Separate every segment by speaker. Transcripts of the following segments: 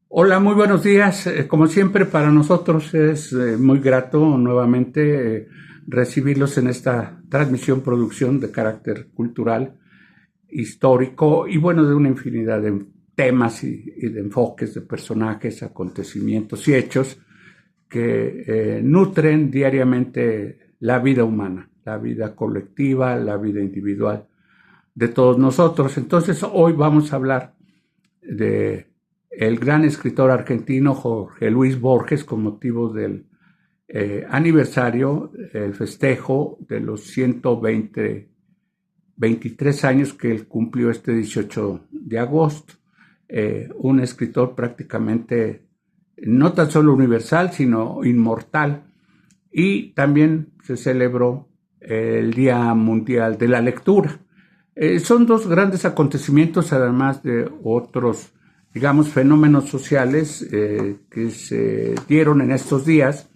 Speaker 1: Hola, muy buenos días. Como siempre, para nosotros es muy grato nuevamente recibirlos en esta transmisión, producción de carácter cultural, histórico y bueno, de una infinidad de temas y de enfoques, de personajes, acontecimientos y hechos que nutren diariamente la vida humana, la vida colectiva, la vida individual de todos nosotros. Entonces, hoy vamos a hablar de el gran escritor argentino Jorge Luis Borges con motivo del aniversario, el festejo de los 23 años que él cumplió este 18 de agosto. Un escritor prácticamente no tan solo universal, sino inmortal. Y también se celebró el Día Mundial de la Lectura. Son dos grandes acontecimientos, además de otros, digamos, fenómenos sociales que se dieron en estos días,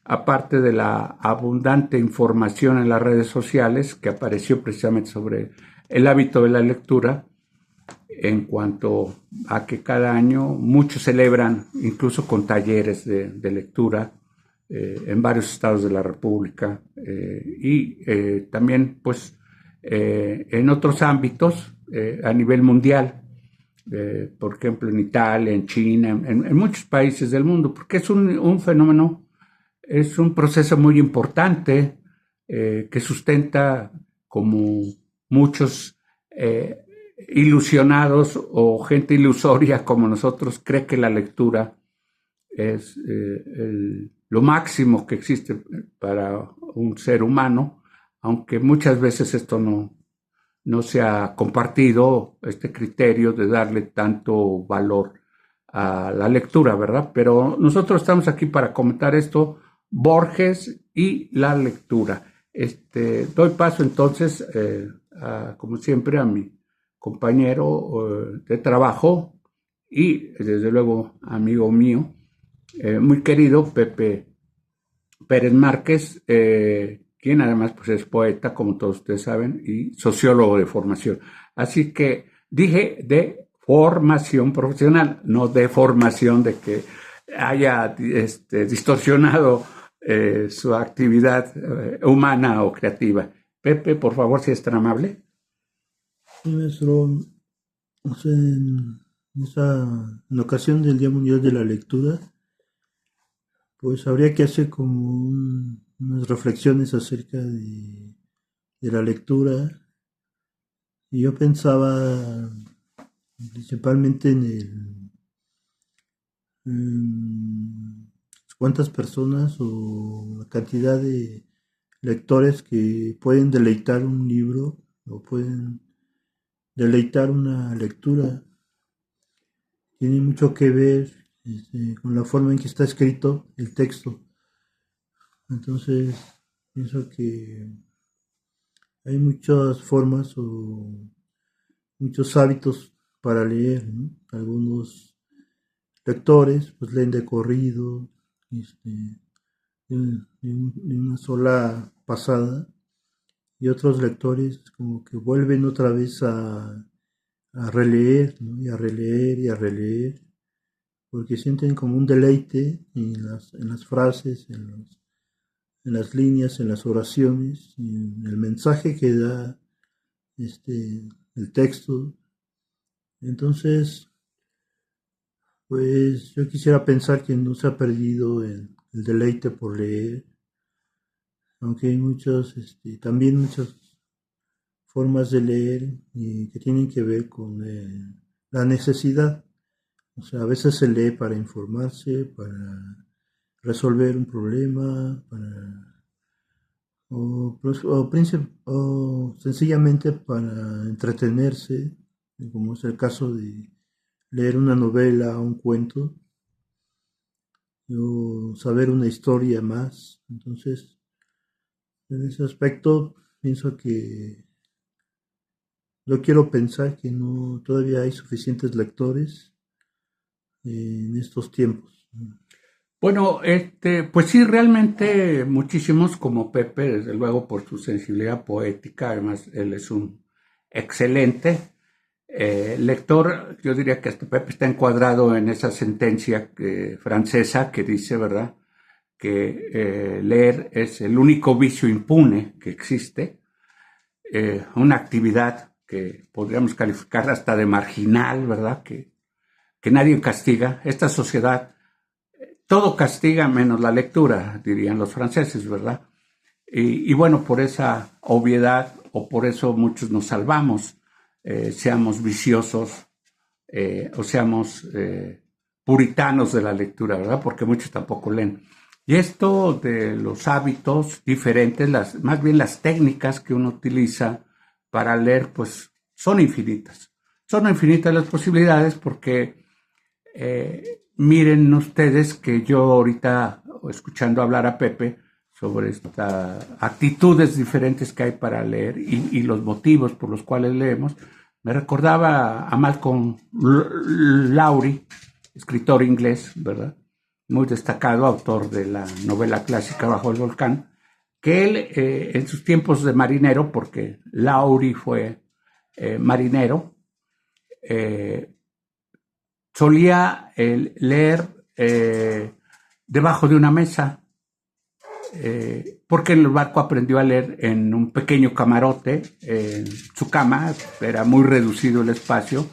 Speaker 1: aparte de la abundante información en las redes sociales que apareció precisamente sobre el hábito de la lectura, en cuanto a que cada año muchos celebran, incluso con talleres de lectura, en varios estados de la República y también pues en otros ámbitos a nivel mundial, por ejemplo en Italia, en China, en muchos países del mundo, porque es un fenómeno, es un proceso muy importante que sustenta como muchos ilusionados o gente ilusoria como nosotros cree que la lectura es lo máximo que existe para un ser humano, aunque muchas veces esto no se ha compartido, este criterio de darle tanto valor a la lectura, ¿verdad? Pero nosotros estamos aquí para comentar esto, Borges y la lectura. Doy paso entonces, como siempre, a mi compañero de trabajo y desde luego amigo mío, muy querido Pepe Pérez Márquez, quien además pues, es poeta, como todos ustedes saben, y sociólogo de formación. Así que dije de formación profesional, no de formación de que haya distorsionado su actividad humana o creativa. Pepe, por favor, si es tan amable.
Speaker 2: Sí, maestro, o sea, en ocasión del Día Mundial de la Lectura, pues habría que hacer como unas reflexiones acerca de la lectura. Y yo pensaba principalmente en cuántas personas o la cantidad de lectores que pueden deleitar un libro o pueden deleitar una lectura. Tiene mucho que ver con la forma en que está escrito el texto. Entonces, pienso que hay muchas formas o muchos hábitos para leer, ¿no? Algunos lectores pues leen de corrido, de una sola pasada, y otros lectores como que vuelven otra vez a releer, ¿no? Y a releer y a releer, porque sienten como un deleite en las frases, en las líneas, en las oraciones, en el mensaje que da el texto. Entonces, pues yo quisiera pensar que no se ha perdido el deleite por leer, aunque hay también muchas formas de leer y que tienen que ver con la necesidad. O sea, a veces se lee para informarse, para resolver un problema, o sencillamente para entretenerse, como es el caso de leer una novela o un cuento, o saber una historia más. Entonces, en ese aspecto, pienso que yo quiero pensar que no todavía hay suficientes lectores en estos tiempos.
Speaker 1: Bueno, pues sí, realmente muchísimos como Pepe, desde luego por su sensibilidad poética, además él es un excelente. Lector, yo diría que hasta Pepe está encuadrado en esa sentencia francesa que dice, ¿verdad?, que leer es el único vicio impune que existe, una actividad que podríamos calificar hasta de marginal, ¿verdad?, que nadie castiga. Esta sociedad, todo castiga menos la lectura, dirían los franceses, ¿verdad? Y bueno, por esa obviedad o por eso muchos nos salvamos, seamos viciosos o seamos puritanos de la lectura, ¿verdad? Porque muchos tampoco leen. Y esto de los hábitos diferentes, más bien las técnicas que uno utiliza para leer, pues son infinitas. Son infinitas las posibilidades porque miren ustedes que yo ahorita, escuchando hablar a Pepe sobre estas actitudes diferentes que hay para leer y los motivos por los cuales leemos, me recordaba a Malcolm Lowry, escritor inglés, ¿verdad?, muy destacado, autor de la novela clásica Bajo el volcán, que él en sus tiempos de marinero, porque Lowry fue marinero, solía leer debajo de una mesa, porque en el barco aprendió a leer en un pequeño camarote, en su cama, era muy reducido el espacio,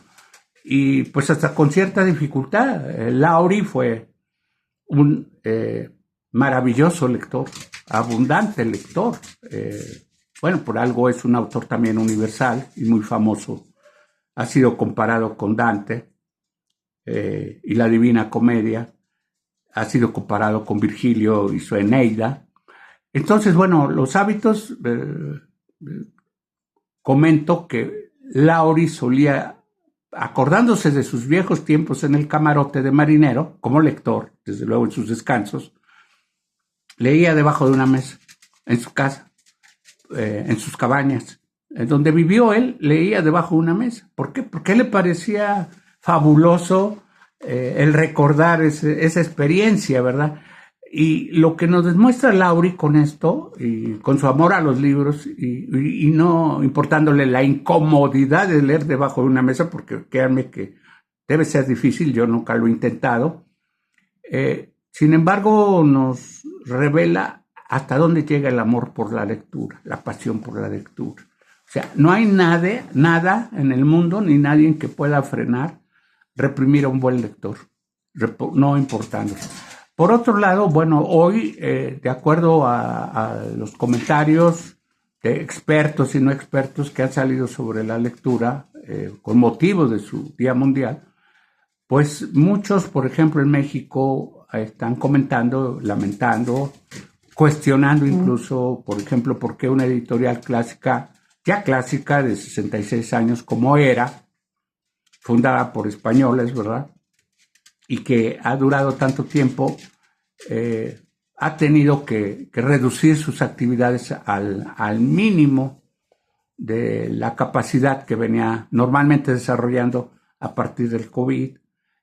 Speaker 1: y pues hasta con cierta dificultad. Lowry fue un maravilloso lector, abundante lector. Bueno, por algo es un autor también universal y muy famoso. Ha sido comparado con Dante y la Divina Comedia. Ha sido comparado con Virgilio y su Eneida. Entonces, bueno, los hábitos, comento que Lowry solía, acordándose de sus viejos tiempos en el camarote de marinero, como lector, desde luego en sus descansos, leía debajo de una mesa, en su casa, en sus cabañas, en donde vivió él, leía debajo de una mesa. ¿Por qué? Porque le parecía fabuloso el recordar esa experiencia, ¿verdad? Y lo que nos demuestra Lowry con esto, y con su amor a los libros, y no importándole la incomodidad de leer debajo de una mesa, porque créanme que debe ser difícil, yo nunca lo he intentado, sin embargo nos revela hasta dónde llega el amor por la lectura, la pasión por la lectura. O sea, no hay nada en el mundo, ni nadie que pueda frenar, reprimir a un buen lector, no importándose. Por otro lado, bueno, hoy, de acuerdo a los comentarios de expertos y no expertos que han salido sobre la lectura con motivo de su Día Mundial, pues muchos, por ejemplo, en México están comentando, lamentando, cuestionando incluso, por ejemplo, por qué una editorial clásica, ya clásica de 66 años como era, fundada por españoles, ¿verdad?, y que ha durado tanto tiempo, ha tenido que reducir sus actividades al mínimo de la capacidad que venía normalmente desarrollando a partir del COVID.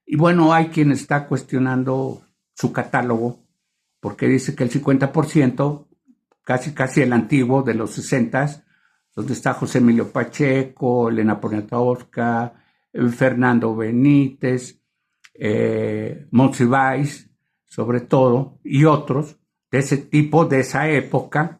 Speaker 1: Y bueno, hay quien está cuestionando su catálogo, porque dice que el 50%, casi el antiguo de los 60s, donde está José Emilio Pacheco, Elena Poniatowska, Fernando Benítez, Monsiváis, sobre todo, y otros de ese tipo, de esa época,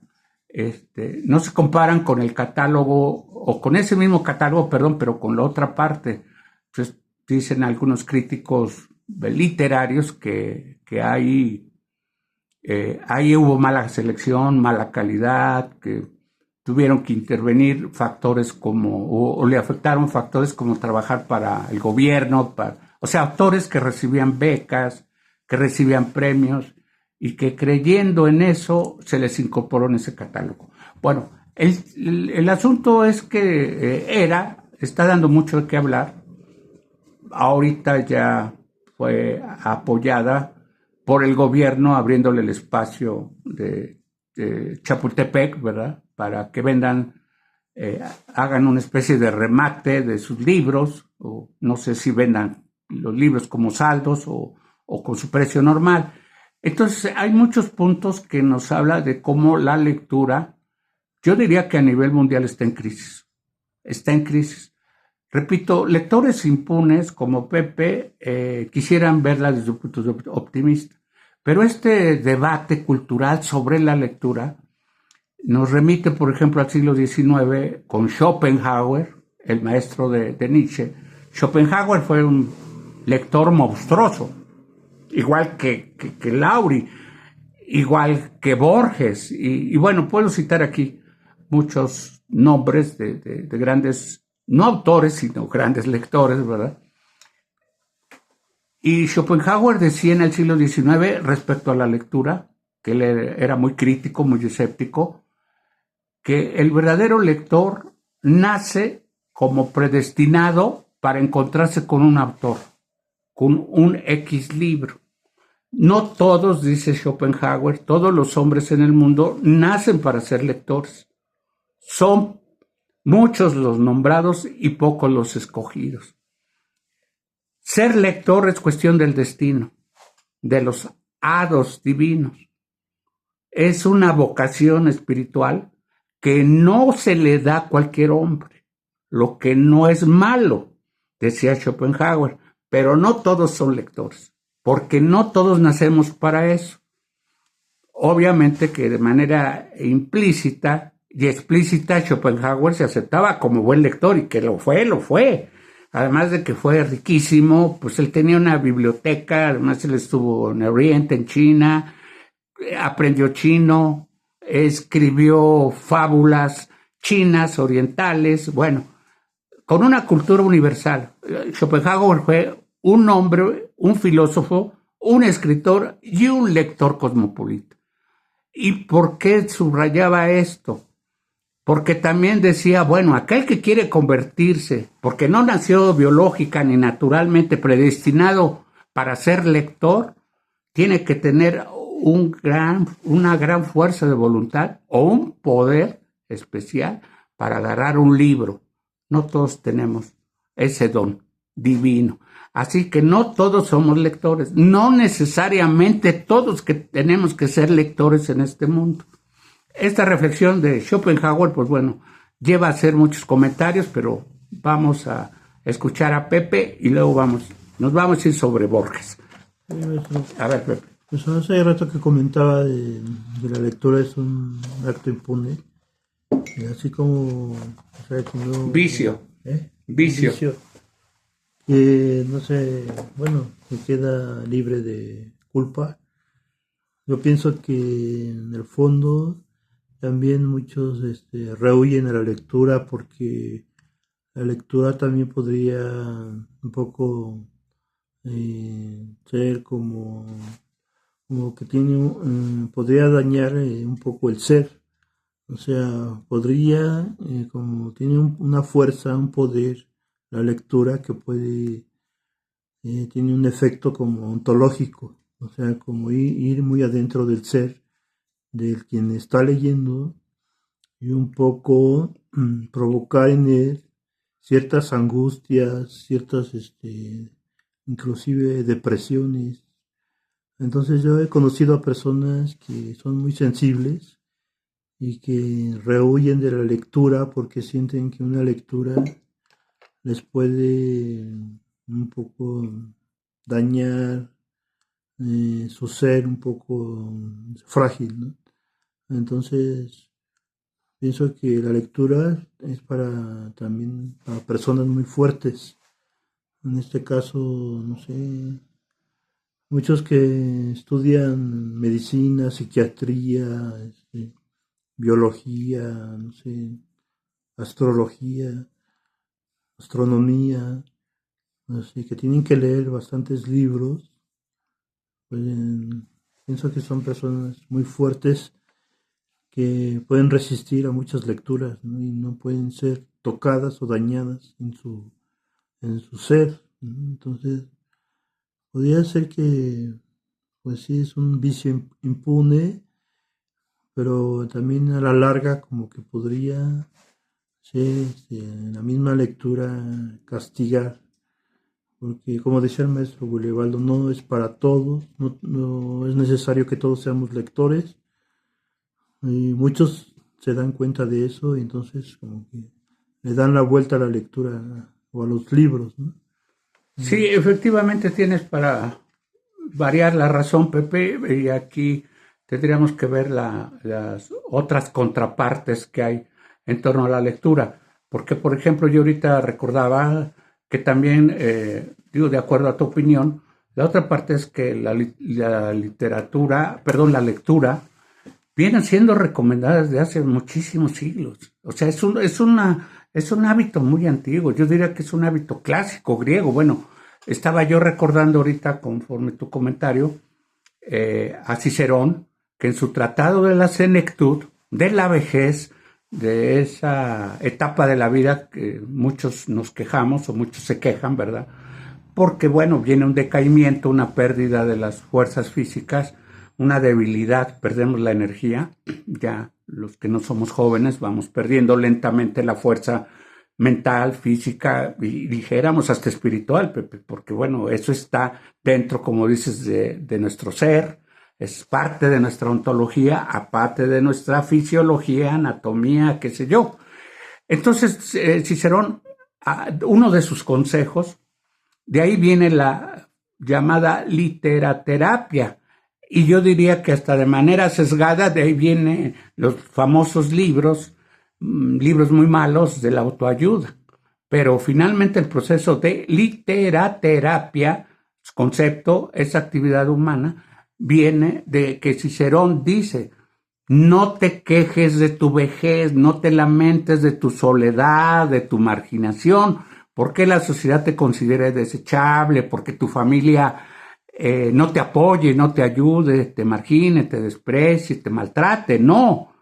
Speaker 1: no se comparan con el catálogo, o con ese mismo catálogo, perdón, pero con la otra parte. Entonces, dicen algunos críticos literarios que ahí hubo mala selección, mala calidad, que tuvieron que intervenir factores como, o le afectaron factores como trabajar para el gobierno, o sea, autores que recibían becas, que recibían premios y que creyendo en eso se les incorporó en ese catálogo. Bueno, el asunto es que está dando mucho de qué hablar. Ahorita ya fue apoyada por el gobierno abriéndole el espacio de Chapultepec, ¿verdad?, para que vendan, hagan una especie de remate de sus libros, o no sé si vendan los libros como saldos o con su precio normal. Entonces hay muchos puntos que nos habla de cómo la lectura, yo diría que a nivel mundial está en crisis. Repito, lectores impunes como Pepe quisieran verla desde un punto de vista optimista. Pero este debate cultural sobre la lectura nos remite, por ejemplo, al siglo XIX con Schopenhauer, el maestro de Nietzsche. Schopenhauer fue un lector monstruoso, igual que Lauri, igual que Borges. Y bueno, puedo citar aquí muchos nombres de grandes, no autores, sino grandes lectores, ¿verdad? Y Schopenhauer decía en el siglo XIX respecto a la lectura, que él era muy crítico, muy escéptico, que el verdadero lector nace como predestinado para encontrarse con un autor, con un X libro. No todos, dice Schopenhauer, todos los hombres en el mundo nacen para ser lectores. Son muchos los nombrados y pocos los escogidos. Ser lector es cuestión del destino, de los hados divinos. Es una vocación espiritual que no se le da a cualquier hombre, lo que no es malo, decía Schopenhauer, pero no todos son lectores, porque no todos nacemos para eso. Obviamente que de manera implícita y explícita Schopenhauer se aceptaba como buen lector y que lo fue. Además de que fue riquísimo, pues él tenía una biblioteca, además él estuvo en Oriente, en China, aprendió chino, escribió fábulas chinas, orientales, bueno, con una cultura universal. Schopenhauer fue un hombre, un filósofo, un escritor y un lector cosmopolita. ¿Y por qué subrayaba esto? Porque también decía, bueno, aquel que quiere convertirse, porque no nació biológica ni naturalmente predestinado para ser lector, tiene que tener una gran fuerza de voluntad o un poder especial para agarrar un libro. No todos tenemos ese don divino. Así que no todos somos lectores, no necesariamente todos que tenemos que ser lectores en este mundo. Esta reflexión de Schopenhauer, pues bueno, lleva a hacer muchos comentarios, pero vamos a escuchar a Pepe y luego nos vamos a ir sobre Borges. A ver, Pepe.
Speaker 2: Pues hace rato que comentaba de la lectura es un acto impune, así como... O sea, que no,
Speaker 1: Vicio. Vicio.
Speaker 2: Que no sé, bueno, que queda libre de culpa. Yo pienso que en el fondo también muchos rehuyen a la lectura porque la lectura también podría un poco ser como que tiene podría dañar un poco el ser. O sea, podría, como tiene una fuerza, un poder, la lectura que puede, tiene un efecto como ontológico, o sea, como ir muy adentro del ser, del quien está leyendo, y un poco provocar en él ciertas angustias, ciertas, inclusive depresiones. Entonces yo he conocido a personas que son muy sensibles y que rehuyen de la lectura porque sienten que una lectura les puede un poco dañar su ser un poco frágil, ¿no? Entonces pienso que la lectura es también para personas muy fuertes. En este caso, no sé, muchos que estudian medicina, psiquiatría, biología, no sé, astrología, astronomía, así que tienen que leer bastantes libros. Pues, pienso que son personas muy fuertes que pueden resistir a muchas lecturas, ¿no? Y no pueden ser tocadas o dañadas en su ser, ¿no? Entonces, podría ser que, pues sí, es un vicio impune, pero también a la larga como que podría ser la misma lectura castigar, porque como decía el maestro Gulibaldo, no es para todos, no es necesario que todos seamos lectores, y muchos se dan cuenta de eso y entonces como que le dan la vuelta a la lectura o a los libros, ¿no?
Speaker 1: Sí, efectivamente tienes para variar la razón, Pepe, y aquí tendríamos que ver las otras contrapartes que hay en torno a la lectura. Porque, por ejemplo, yo ahorita recordaba que también, digo, de acuerdo a tu opinión, la otra parte es que la literatura, perdón, la lectura, vienen siendo recomendadas desde hace muchísimos siglos. O sea, es un hábito muy antiguo. Yo diría que es un hábito clásico griego. Bueno, estaba yo recordando ahorita, conforme tu comentario, a Cicerón, que en su Tratado de la Senectud, de la vejez, de esa etapa de la vida que muchos nos quejamos o muchos se quejan, ¿verdad? Porque, bueno, viene un decaimiento, una pérdida de las fuerzas físicas, una debilidad, perdemos la energía, ya los que no somos jóvenes vamos perdiendo lentamente la fuerza mental, física y dijéramos hasta espiritual, Pepe, porque bueno, eso está dentro, como dices, de nuestro ser, es parte de nuestra ontología, aparte de nuestra fisiología, anatomía, qué sé yo. Entonces, Cicerón, uno de sus consejos, de ahí viene la llamada literaterapia, y yo diría que hasta de manera sesgada de ahí vienen los famosos libros, libros muy malos de la autoayuda. Pero finalmente el proceso de literaterapia, concepto, esa actividad humana, viene de que Cicerón dice, no te quejes de tu vejez, no te lamentes de tu soledad, de tu marginación, porque la sociedad te considera desechable, porque tu familia no te apoye, no te ayude, te margine, te desprecie, te maltrate. No,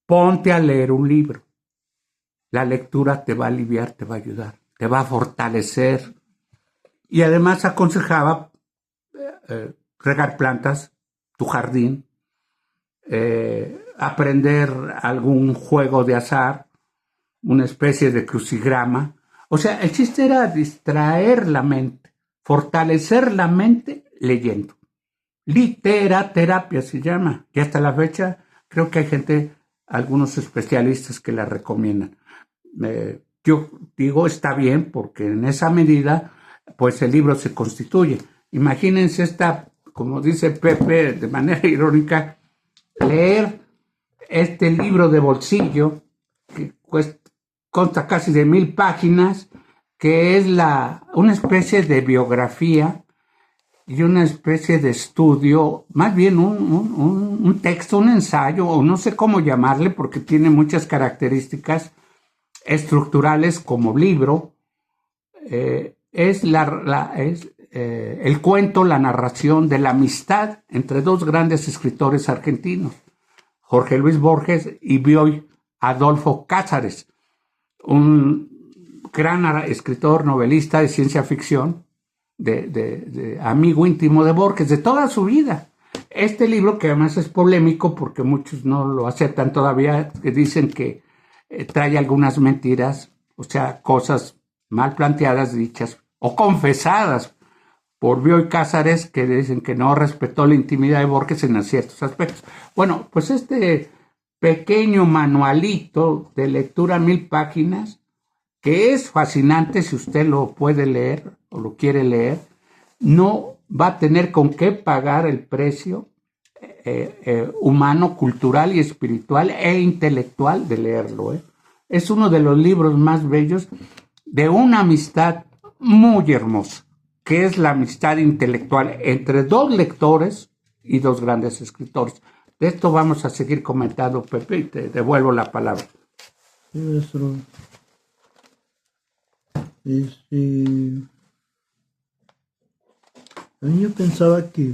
Speaker 1: ponte a leer un libro. La lectura te va a aliviar, te va a ayudar, te va a fortalecer. Y además aconsejaba regar plantas, tu jardín, aprender algún juego de azar, una especie de crucigrama. O sea, el chiste era distraer la mente, fortalecer la mente leyendo. Literaterapia se llama. Y hasta la fecha creo que hay gente, algunos especialistas que la recomiendan. Yo digo, está bien, porque en esa medida, pues el libro se constituye. Imagínense esta, como dice Pepe, de manera irónica, leer este libro de bolsillo, que consta casi de 1000 páginas, que es una especie de biografía y una especie de estudio, más bien un texto, un ensayo, o no sé cómo llamarle, porque tiene muchas características estructurales como libro. Es el cuento, la narración de la amistad entre dos grandes escritores argentinos, Jorge Luis Borges y Bioy Adolfo Cázares, un gran escritor, novelista de ciencia ficción, de amigo íntimo de Borges, de toda su vida. Este libro, que además es polémico porque muchos no lo aceptan todavía, que dicen que trae algunas mentiras, o sea, cosas mal planteadas, dichas o confesadas por Bioy Cázares, que dicen que no respetó la intimidad de Borges en ciertos aspectos. Bueno, pues este pequeño manualito de lectura 1000 páginas, que es fascinante si usted lo puede leer o lo quiere leer, no va a tener con qué pagar el precio humano, cultural y espiritual e intelectual de leerlo. Es uno de los libros más bellos de una amistad muy hermosa, que es la amistad intelectual entre dos lectores y dos grandes escritores. De esto vamos a seguir comentando, Pepe, y te devuelvo la palabra.
Speaker 2: Sí, maestro. A mí yo pensaba que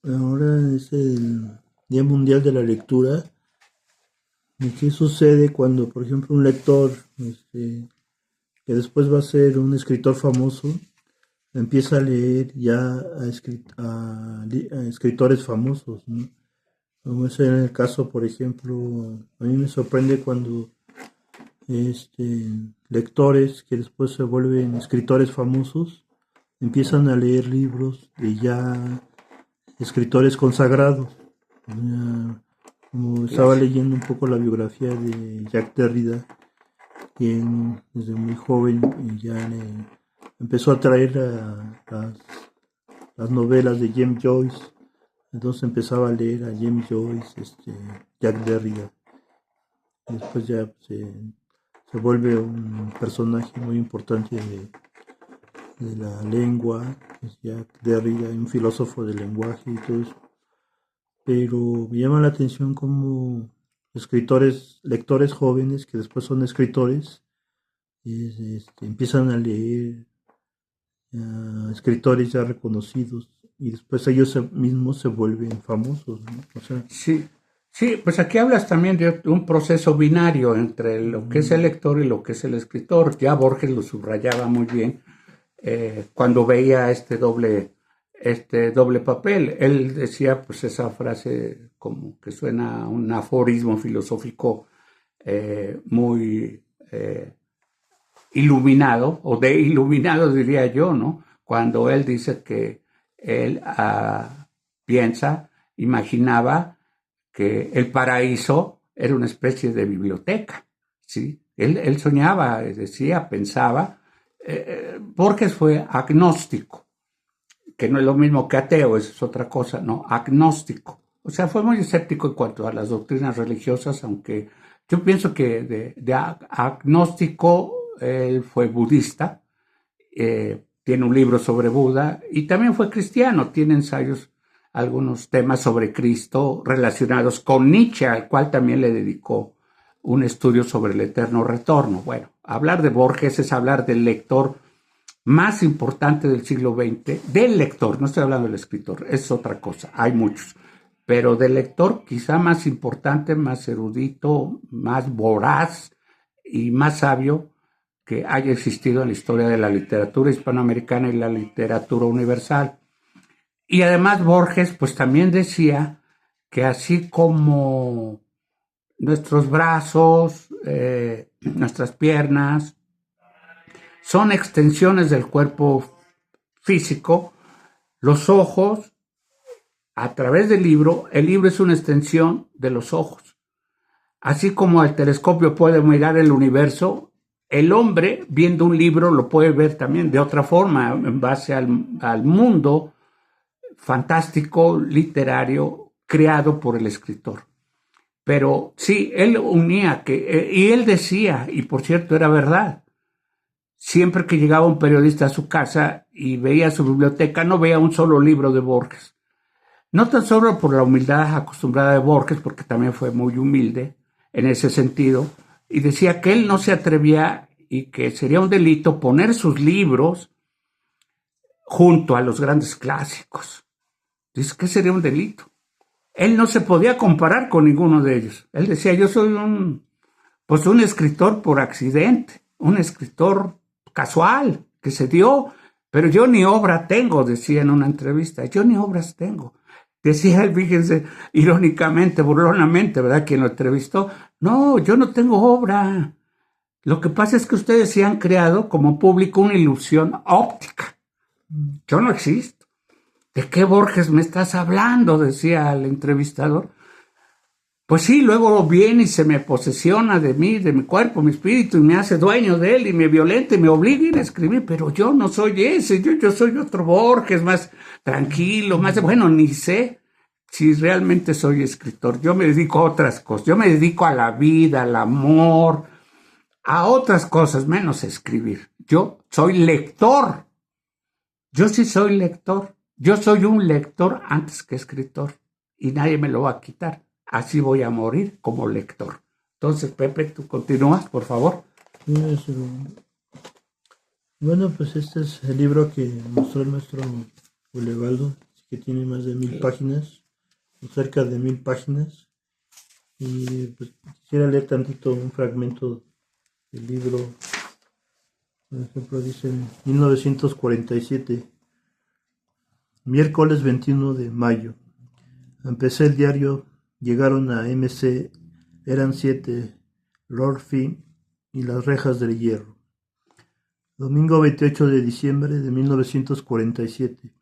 Speaker 2: ahora es el Día Mundial de la Lectura. ¿Y qué sucede cuando, por ejemplo, un lector que después va a ser un escritor famoso empieza a leer ya a escritores famosos, ¿no? Como es en el caso, por ejemplo, a mí me sorprende cuando lectores que después se vuelven escritores famosos empiezan a leer libros de ya escritores consagrados. Como estaba leyendo un poco la biografía de Jacques Derrida, quien desde muy joven ya empezó a traer las novelas de James Joyce. Entonces empezaba a leer a James Joyce, Jack Derrida. Y después ya se vuelve un personaje muy importante de la lengua, es Jack Derrida, un filósofo del lenguaje y todo eso. Pero me llama la atención como lectores jóvenes que después son escritores, empiezan a leer escritores ya reconocidos y después ellos mismos se vuelven famosos, ¿no? O sea,
Speaker 1: Sí, sí, pues aquí hablas también de un proceso binario entre lo que es el lector y lo que es el escritor. Ya Borges lo subrayaba muy bien cuando veía este doble papel. Él decía, pues esa frase como que suena a un aforismo filosófico muy iluminado, o de iluminado diría yo, ¿no? Cuando él dice que él piensa, imaginaba que el paraíso era una especie de biblioteca, ¿sí? Él soñaba, decía, pensaba. Borges fue agnóstico, que no es lo mismo que ateo, eso es otra cosa, no, agnóstico. O sea, fue muy escéptico en cuanto a las doctrinas religiosas, aunque yo pienso que de agnóstico él fue budista, tiene un libro sobre Buda y también fue cristiano, tiene ensayos, algunos temas sobre Cristo relacionados con Nietzsche, al cual también le dedicó un estudio sobre el eterno retorno. Bueno, hablar de Borges es hablar del lector más importante del siglo XX, del lector, no estoy hablando del escritor, es otra cosa, hay muchos, pero del lector quizá más importante, más erudito, más voraz y más sabio que haya existido en la historia de la literatura hispanoamericana y la literatura universal. Y además Borges pues también decía que así como nuestros brazos, nuestras piernas, son extensiones del cuerpo físico, los ojos, a través del libro, el libro es una extensión de los ojos. Así como el telescopio puede mirar el universo, el hombre viendo un libro lo puede ver también de otra forma, en base al mundo fantástico, literario, creado por el escritor. Pero sí, él unía y él decía, y por cierto era verdad, siempre que llegaba un periodista a su casa y veía su biblioteca, no veía un solo libro de Borges. No tan solo por la humildad acostumbrada de Borges, porque también fue muy humilde en ese sentido, y decía que él no se atrevía y que sería un delito poner sus libros junto a los grandes clásicos. Dice que sería un delito. Él no se podía comparar con ninguno de ellos. Él decía, yo soy un escritor por accidente, un escritor casual que se dio, pero yo ni obra tengo, decía en una entrevista, yo ni obras tengo. Decía él, fíjense, irónicamente, burlonamente, ¿verdad? Quien lo entrevistó, no, yo no tengo obra. Lo que pasa es que ustedes se han creado como público una ilusión óptica. Yo no existo. ¿De qué Borges me estás hablando? Decía el entrevistador. Pues sí, luego viene y se me posesiona de mí, de mi cuerpo, mi espíritu, y me hace dueño de él, y me violenta, y me obliga a escribir, pero yo no soy ese, yo soy otro Borges, más tranquilo, más, bueno, ni sé si realmente soy escritor. Yo me dedico a otras cosas, yo me dedico a la vida, al amor, a otras cosas, menos a escribir. Yo soy lector, yo sí soy lector, yo soy un lector antes que escritor, y nadie me lo va a quitar. Así voy a morir como lector. Entonces, Pepe, tú continúas, por favor.
Speaker 2: Bueno, pues este es el libro que mostró el maestro Ulevaldo, que tiene más de 1000 páginas, cerca de 1000 páginas. Y pues quisiera leer tantito un fragmento del libro. Por ejemplo, dice 1947, miércoles 21 de mayo. Empecé el diario. Llegaron a MC, eran 7, Lord Finn y las rejas del hierro. Domingo 28 de diciembre de 1947.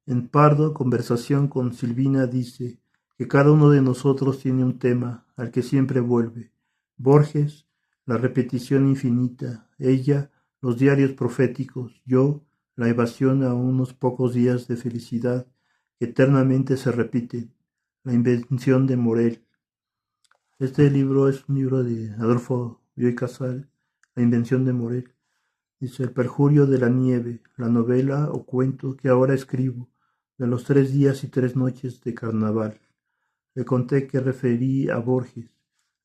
Speaker 2: En Pardo, conversación con Silvina dice que cada uno de nosotros tiene un tema al que siempre vuelve. Borges, la repetición infinita, ella, los diarios proféticos, yo, la evasión a unos pocos días de felicidad que eternamente se repiten, la invención de Morel. Este libro es un libro de Adolfo Bioy Casares, La invención de Morel. Dice: El perjurio de la nieve, la novela o cuento que ahora escribo, de los 3 días y 3 noches de carnaval. Le conté que referí a Borges,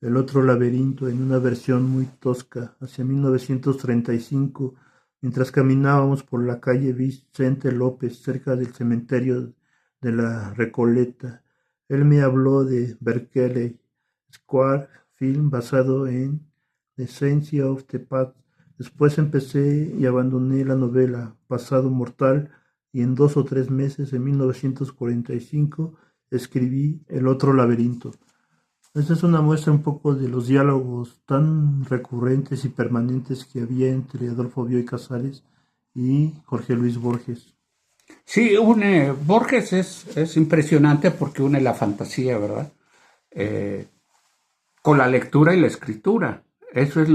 Speaker 2: El otro laberinto, en una versión muy tosca, hacia 1935, mientras caminábamos por la calle Vicente López, cerca del cementerio de la Recoleta. Él me habló de Berkeley Square, film basado en The Science of the Past. Después empecé y abandoné la novela Pasado Mortal, y en 2 o 3 meses, en 1945, escribí El otro laberinto. Esta es una muestra un poco de los diálogos tan recurrentes y permanentes que había entre Adolfo Bioy Casares y Jorge Luis Borges.
Speaker 1: Sí, Borges es impresionante porque une la fantasía, ¿verdad? Con la lectura y la escritura. Eso es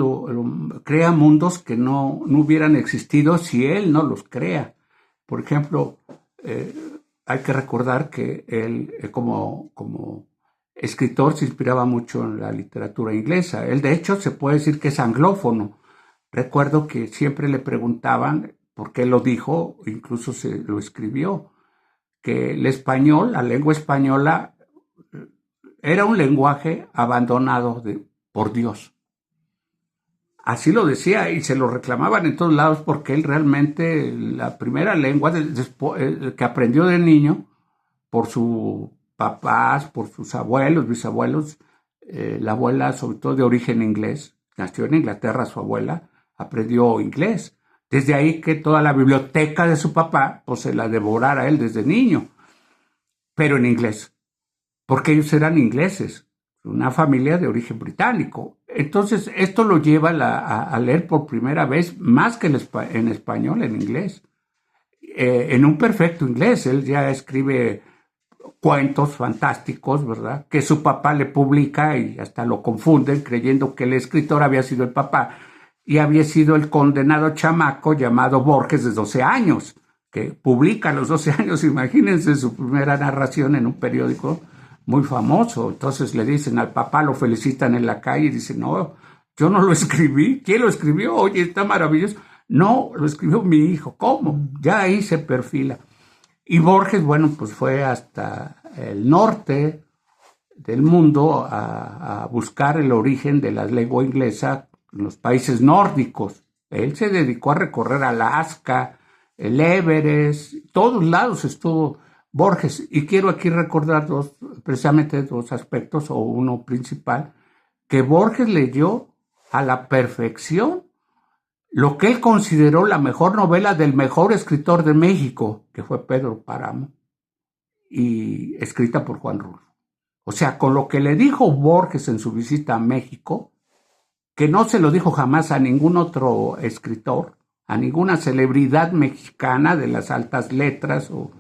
Speaker 1: crea mundos que no hubieran existido si él no los crea. Por ejemplo, hay que recordar que él como escritor se inspiraba mucho en la literatura inglesa. Él, de hecho, se puede decir que es anglófono. Recuerdo que siempre le preguntaban por qué lo dijo, incluso se lo escribió, que el español, la lengua española, era un lenguaje abandonado por Dios. Así lo decía y se lo reclamaban en todos lados porque él realmente, la primera lengua que aprendió de niño por sus papás, por sus abuelos, bisabuelos, la abuela sobre todo de origen inglés, nació en Inglaterra su abuela, aprendió inglés. Desde ahí que toda la biblioteca de su papá pues se la devorara él desde niño, pero en inglés, porque ellos eran ingleses, una familia de origen británico. Entonces, esto lo lleva a leer por primera vez, más que en español, en inglés. En un perfecto inglés. Él ya escribe cuentos fantásticos, ¿verdad? Que su papá le publica y hasta lo confunden creyendo que el escritor había sido el papá y había sido el condenado chamaco llamado Borges de 12 años, que publica a los 12 años, imagínense, su primera narración en un periódico muy famoso. Entonces le dicen al papá, lo felicitan en la calle y dicen: no, yo no lo escribí. ¿Quién lo escribió? Oye, está maravilloso. No, lo escribió mi hijo. ¿Cómo? Ya ahí se perfila. Y Borges, bueno, pues fue hasta el norte del mundo a buscar el origen de la lengua inglesa en los países nórdicos. Él se dedicó a recorrer Alaska, el Everest, todos lados estuvo Borges. Y quiero aquí recordar precisamente dos aspectos, o uno principal, que Borges leyó a la perfección lo que él consideró la mejor novela del mejor escritor de México, que fue Pedro Páramo, y escrita por Juan Rulfo. O sea, con lo que le dijo Borges en su visita a México, que no se lo dijo jamás a ningún otro escritor, a ninguna celebridad mexicana de las altas letras o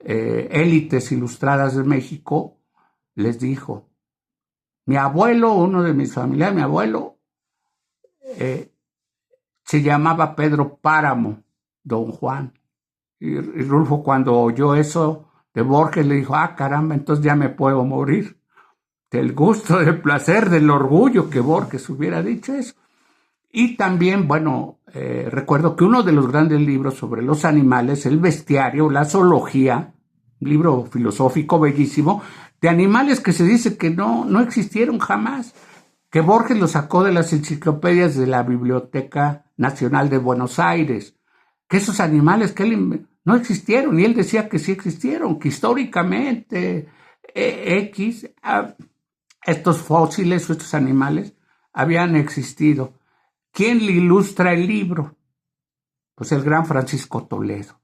Speaker 1: élites ilustradas de México, les dijo: mi abuelo, uno de mis familiares, mi abuelo, se llamaba Pedro Páramo, don Juan. Y Rulfo, cuando oyó eso de Borges, le dijo: ah, caramba, entonces ya me puedo morir. Del gusto, del placer, del orgullo que Borges hubiera dicho eso. Y también, bueno, recuerdo que uno de los grandes libros sobre los animales, El bestiario, la zoología, un libro filosófico bellísimo, de animales que se dice que no existieron jamás, que Borges lo sacó de las enciclopedias de la Biblioteca Nacional de Buenos Aires, que esos animales que él no existieron, y él decía que sí existieron, que históricamente estos fósiles o estos animales habían existido. ¿Quién le ilustra el libro? Pues el gran Francisco Toledo,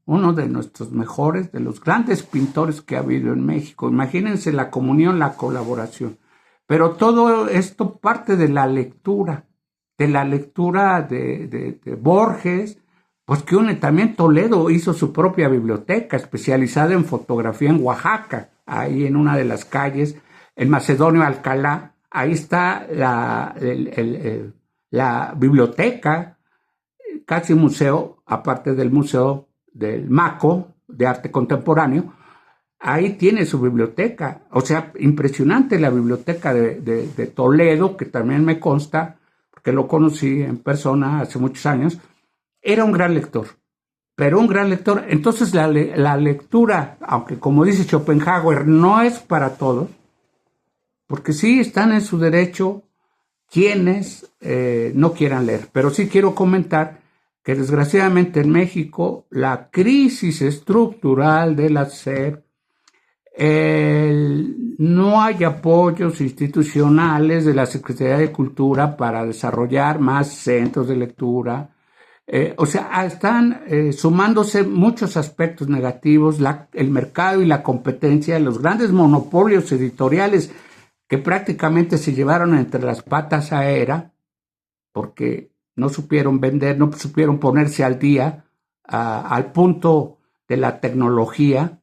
Speaker 1: uno de nuestros mejores, de los grandes pintores que ha habido en México. Imagínense la comunión, la colaboración. Pero todo esto parte de la lectura de Borges, pues que une también. Toledo hizo su propia biblioteca especializada en fotografía en Oaxaca, ahí en una de las calles, en Macedonio Alcalá, Ahí está la biblioteca, casi museo, aparte del Museo del MACO, de Arte Contemporáneo. Ahí tiene su biblioteca. O sea, impresionante la biblioteca de Toledo, que también me consta, porque lo conocí en persona hace muchos años. Era un gran lector, pero un gran lector. Entonces la lectura, aunque como dice Schopenhauer, no es para todos, porque sí están en su derecho quienes no quieran leer. Pero sí quiero comentar que desgraciadamente en México la crisis estructural de la SEP, no hay apoyos institucionales de la Secretaría de Cultura para desarrollar más centros de lectura. O sea, están sumándose muchos aspectos negativos, el mercado y la competencia, los grandes monopolios editoriales que prácticamente se llevaron entre las patas a ERA, porque no supieron vender, no supieron ponerse al día, al punto de la tecnología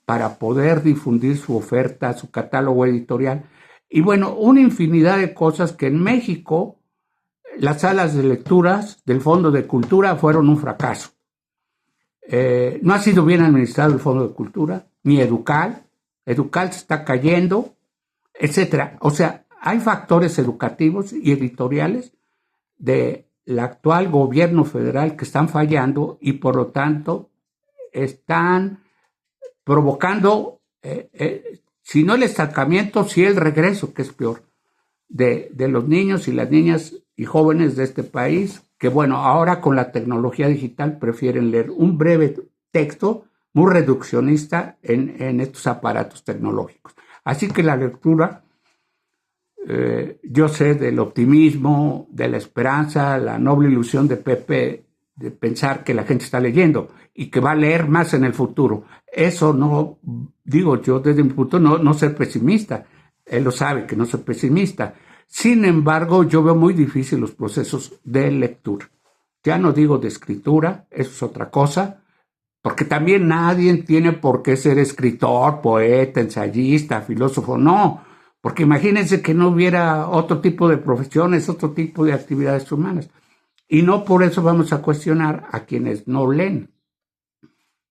Speaker 1: para poder difundir su oferta, su catálogo editorial. Y bueno, una infinidad de cosas que en México las salas de lecturas del Fondo de Cultura fueron un fracaso. No ha sido bien administrado el Fondo de Cultura, ni Educal. Educal se está cayendo, etcétera. O sea, hay factores educativos y editoriales del actual gobierno federal que están fallando y por lo tanto están provocando, si no el estancamiento, sí el regreso, que es peor, de los niños y las niñas y jóvenes de este país, que bueno, ahora con la tecnología digital prefieren leer un breve texto muy reduccionista en estos aparatos tecnológicos. Así que la lectura, yo sé del optimismo, de la esperanza, la noble ilusión de Pepe de pensar que la gente está leyendo y que va a leer más en el futuro. Eso no, digo yo desde mi punto, no ser pesimista. Él lo sabe que no soy pesimista. Sin embargo, yo veo muy difícil los procesos de lectura. Ya no digo de escritura, eso es otra cosa, porque también nadie tiene por qué ser escritor, poeta, ensayista, filósofo, no, porque imagínense que no hubiera otro tipo de profesiones, otro tipo de actividades humanas. Y no por eso vamos a cuestionar a quienes no leen.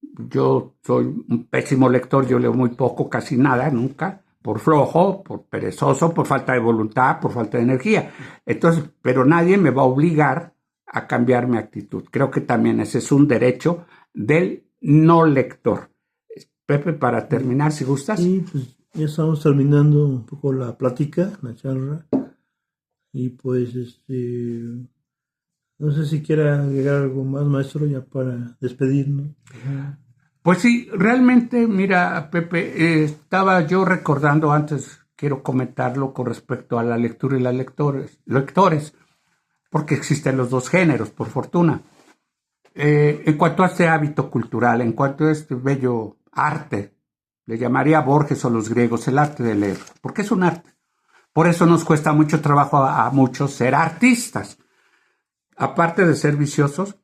Speaker 1: Yo soy un pésimo lector, yo leo muy poco, casi nada, nunca, por flojo, por perezoso, por falta de voluntad, por falta de energía. Entonces, pero nadie me va a obligar a cambiar mi actitud. Creo que también ese es un derecho del no lector. Pepe, para terminar, si gustas.
Speaker 2: Sí, pues ya estamos terminando un poco la plática, la charla. Y pues, no sé si quiera agregar algo más, maestro, ya para despedirnos.
Speaker 1: Pues sí, realmente, mira, Pepe, estaba yo recordando antes, quiero comentarlo con respecto a la lectura y los lectores, porque existen los dos géneros, por fortuna. En cuanto a este hábito cultural, en cuanto a este bello arte, le llamaría a Borges o los griegos el arte de leer, porque es un arte. Por eso nos cuesta mucho trabajo a muchos ser artistas. Aparte de ser viciosos,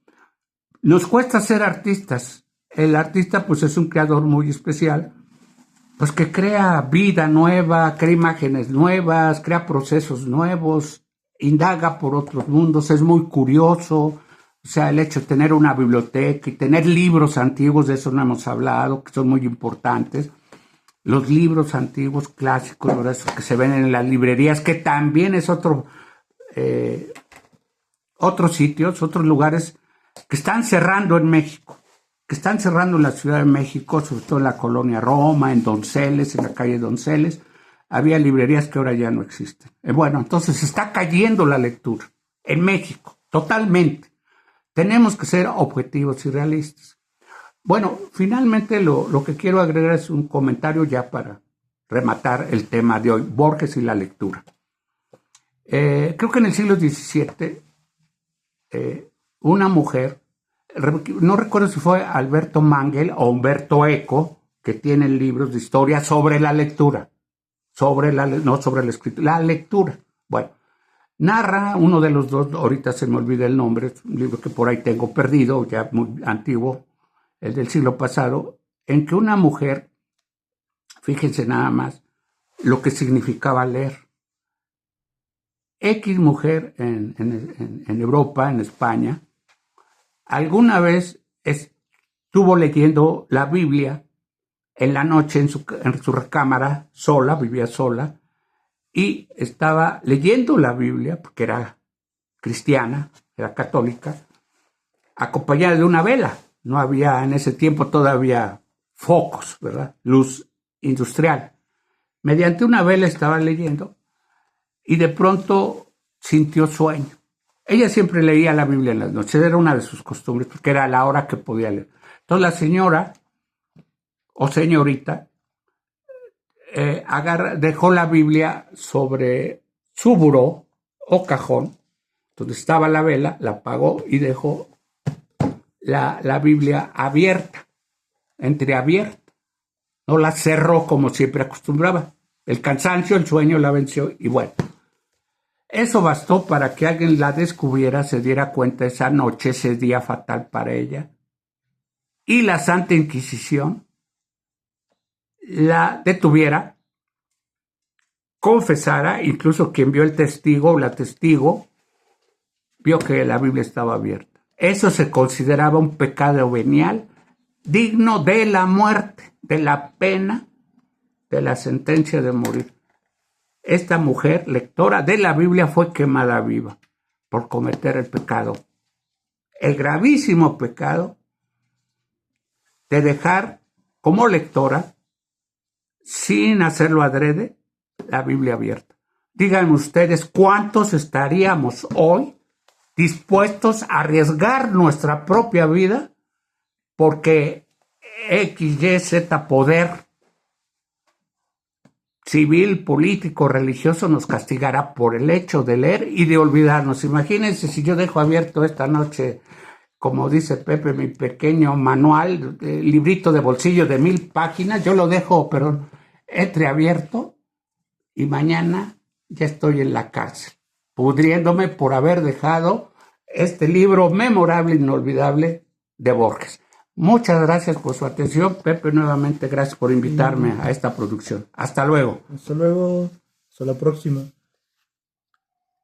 Speaker 1: nos cuesta ser artistas. El artista pues es un creador muy especial, pues que crea vida nueva, crea imágenes nuevas, crea procesos nuevos, indaga por otros mundos, es muy curioso. O sea, el hecho de tener una biblioteca y tener libros antiguos, de eso no hemos hablado, que son muy importantes. Los libros antiguos, clásicos, ¿verdad? Esos que se ven en las librerías, que también es otros sitios, otros lugares que están cerrando en México, que están cerrando en la Ciudad de México, sobre todo en la colonia Roma, en Donceles, en la calle Donceles. Había librerías que ahora ya no existen. Bueno, entonces está cayendo la lectura en México, totalmente. Tenemos que ser objetivos y realistas. Bueno, finalmente lo que quiero agregar es un comentario ya para rematar el tema de hoy, Borges y la lectura. Creo que en el siglo XVII, una mujer, no recuerdo si fue Alberto Mangel o Humberto Eco, que tienen libros de historia sobre la lectura, no sobre la escritura, la lectura. Bueno, narra uno de los dos, ahorita se me olvida el nombre, es un libro que por ahí tengo perdido, ya muy antiguo, el del siglo pasado, en que una mujer, fíjense nada más, lo que significaba leer. X mujer en Europa, en España, alguna vez estuvo leyendo la Biblia en la noche en su recámara, sola, vivía sola, y estaba leyendo la Biblia, porque era cristiana, era católica, acompañada de una vela. No había en ese tiempo todavía focos, ¿verdad? Luz industrial. Mediante una vela estaba leyendo y de pronto sintió sueño. Ella siempre leía la Biblia en las noches, era una de sus costumbres, porque era la hora que podía leer. Entonces la señora o señorita dejó la Biblia sobre su buró o cajón, donde estaba la vela, la apagó y dejó la Biblia abierta, entreabierta. No la cerró como siempre acostumbraba. El cansancio, el sueño la venció y bueno. Eso bastó para que alguien la descubriera, se diera cuenta esa noche, ese día fatal para ella. Y la Santa Inquisición la detuviera, confesara, incluso quien vio el testigo o la testigo, vio que la Biblia estaba abierta. Eso se consideraba un pecado venial digno de la muerte, de la pena, de la sentencia de morir. Esta mujer, lectora de la Biblia, fue quemada viva por cometer el pecado, el gravísimo pecado de dejar como lectora, sin hacerlo adrede, la Biblia abierta. Díganme ustedes cuántos estaríamos hoy dispuestos a arriesgar nuestra propia vida porque X, Y, Z poder civil, político, religioso nos castigará por el hecho de leer y de olvidarnos. Imagínense si yo dejo abierto esta noche, como dice Pepe, mi pequeño manual, librito de bolsillo de 1000 páginas, yo lo dejo, pero entreabierto y mañana ya estoy en la cárcel, pudriéndome por haber dejado este libro memorable, inolvidable de Borges. Muchas gracias por su atención, Pepe, nuevamente gracias por invitarme a esta producción. Hasta luego.
Speaker 2: Hasta luego, hasta la próxima.